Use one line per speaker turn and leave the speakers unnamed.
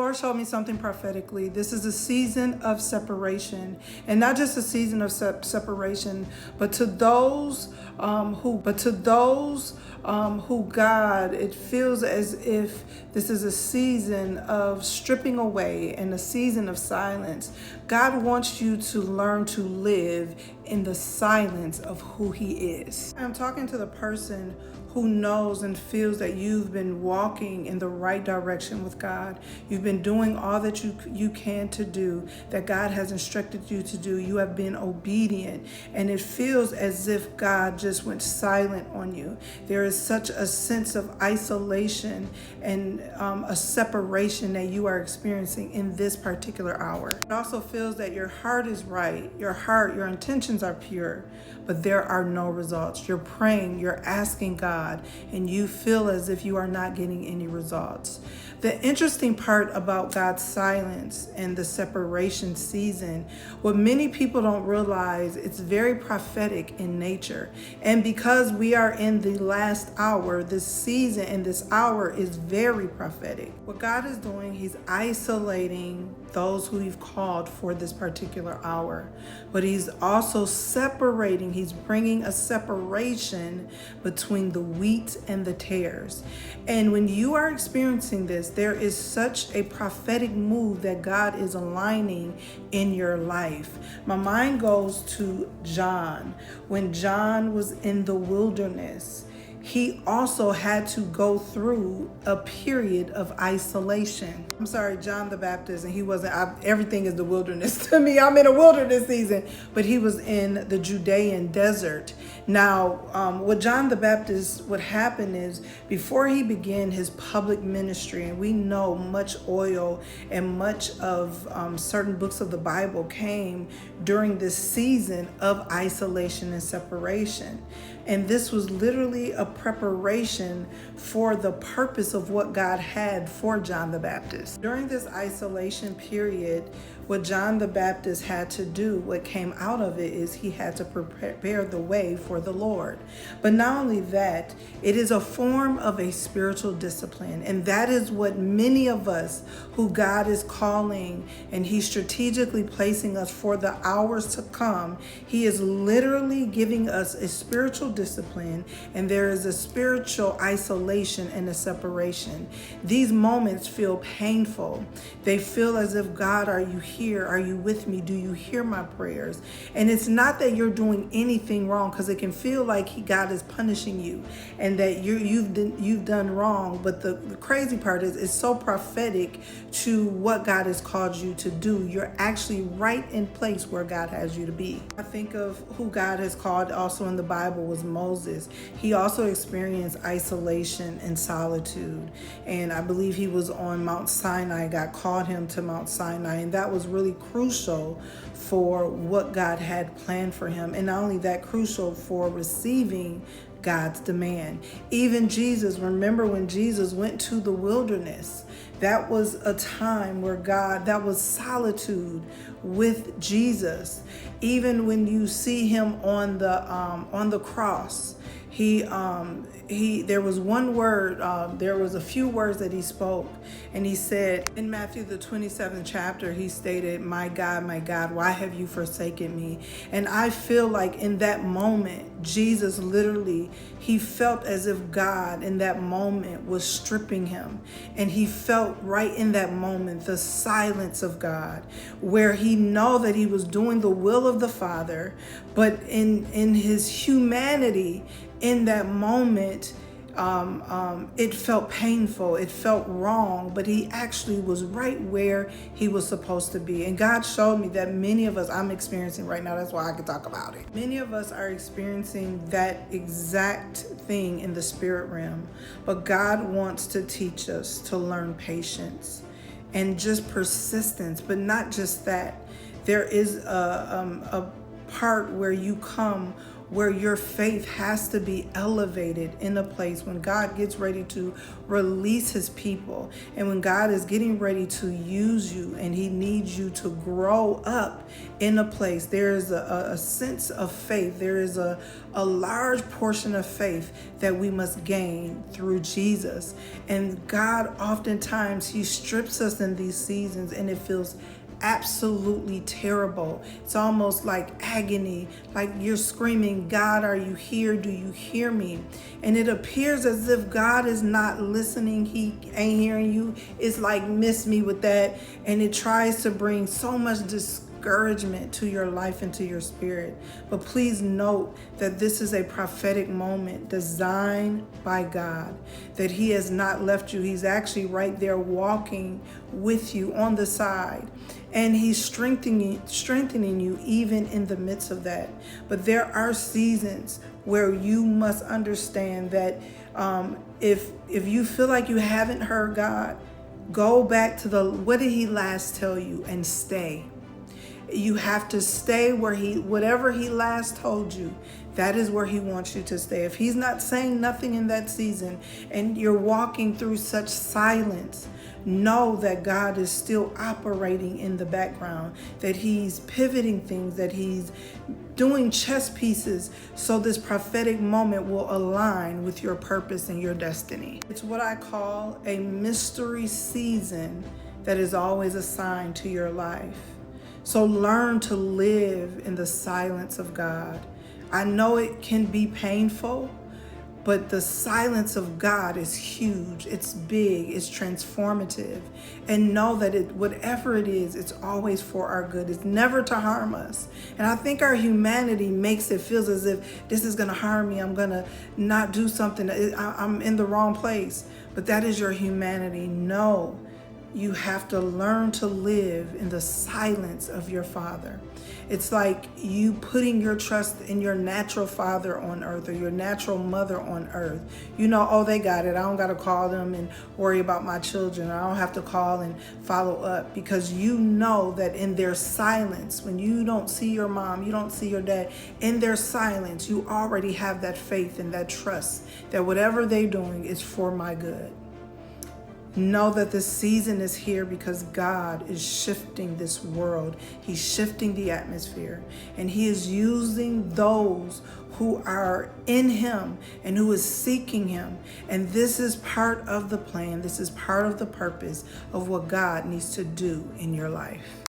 Lord showed me something prophetically. This is a season of separation, and not just a season of separation, but to those who God, it feels as if this is a season of stripping away and a season of silence. God wants you to learn to live in the silence of who He is. I'm talking to the person who knows and feels that you've been walking in the right direction with God. You've been doing all that you can to do, that God has instructed you to do. You have been obedient, and it feels as if God just went silent on you. There is such a sense of isolation and a separation that you are experiencing in this particular hour. It also feels that your heart is right, your intentions are pure, but there are no results. You're praying, you're asking God, and you feel as if you are not getting any results. The interesting part about God's silence and the separation season, what many people don't realize, it's very prophetic in nature. And because we are in the last hour, this season and this hour is very prophetic. What God is doing, He's isolating those who He's called for this particular hour. But He's also separating, He's bringing a separation between the wheat and the tares. And when you are experiencing this, there is such a prophetic move that God is aligning in your life. My mind goes to John. When John was in the wilderness, he also had to go through a period of isolation. I'm sorry, John the Baptist, and he wasn't, everything is the wilderness to me. I'm in a wilderness season, but he was in the Judean desert. Now, what John the Baptist, what happened is, before he began his public ministry, and we know much oil and much of certain books of the Bible came during this season of isolation and separation. And this was literally a preparation for the purpose of what God had for John the Baptist. During this isolation period, what John the Baptist had to do, what came out of it, is he had to prepare the way for the Lord. But not only that, it is a form of a spiritual discipline. And that is what many of us who God is calling and He's strategically placing us for the hours to come, He is literally giving us a spiritual discipline, and there is a spiritual isolation and a separation. These moments feel painful. They feel as if, God, are you here? Are you with me? Do you hear my prayers? And it's not that you're doing anything wrong, because it can feel like God is punishing you and that you've done wrong. But the crazy part is, it's so prophetic to what God has called you to do. You're actually right in place where God has you to be. I think of who God has called also in the Bible was Moses. He also experienced isolation and solitude. And I believe he was on Mount Sinai. God called him to Mount Sinai, and that was really crucial for what God had planned for him. And not only that, crucial for receiving God's demand. Even Jesus, remember when Jesus went to the wilderness, that was a time where that was solitude with Jesus. Even when you see him on the cross, there was one word, there was a few words that he spoke, and he said in Matthew the 27th chapter, he stated, my God, why have you forsaken me? And I feel like in that moment, Jesus literally, he felt as if God in that moment was stripping him. And he felt right in that moment the silence of God, where he know that he was doing the will of the Father, but in his humanity, in that moment, it felt painful, it felt wrong, but he actually was right where he was supposed to be. And God showed me that many of us, I'm experiencing right now, that's why I can talk about it. Many of us are experiencing that exact thing in the spirit realm, but God wants to teach us to learn patience and just persistence. But not just that, there is a part where you come where your faith has to be elevated in a place when God gets ready to release his people, and when God is getting ready to use you and he needs you to grow up in a place. There is a sense of faith. There is a large portion of faith that we must gain through Jesus. And God, oftentimes, he strips us in these seasons, and it feels absolutely terrible. It's almost like agony, like you're screaming, God, are you here? Do you hear me? And it appears as if God is not listening. He ain't hearing you. It's like, miss me with that. And it tries to bring so much discouragement to your life and to your spirit. But please note that this is a prophetic moment designed by God, that he has not left you. He's actually right there walking with you on the side. And he's strengthening you even in the midst of that. But there are seasons where you must understand that if you feel like you haven't heard God, go back to what did he last tell you, and stay. You have to stay where whatever he last told you, that is where he wants you to stay. If he's not saying nothing in that season and you're walking through such silence, know that God is still operating in the background, that he's pivoting things, that he's doing chess pieces so this prophetic moment will align with your purpose and your destiny. It's what I call a mystery season that is always assigned to your life. So learn to live in the silence of God. I know it can be painful, but the silence of God is huge. It's big. It's transformative. And know that whatever it is, it's always for our good. It's never to harm us. And I think our humanity makes it feel as if this is going to harm me. I'm going to not do something. I'm in the wrong place. But that is your humanity. No. You have to learn to live in the silence of your Father. It's like you putting your trust in your natural father on earth or your natural mother on earth. You know, oh, they got it. I don't got to call them and worry about my children. I don't have to call and follow up, because you know that in their silence, when you don't see your mom, you don't see your dad, in their silence, you already have that faith and that trust that whatever they're doing is for my good. Know that this season is here because God is shifting this world. He's shifting the atmosphere, and he is using those who are in him and who is seeking him. And this is part of the plan. This is part of the purpose of what God needs to do in your life.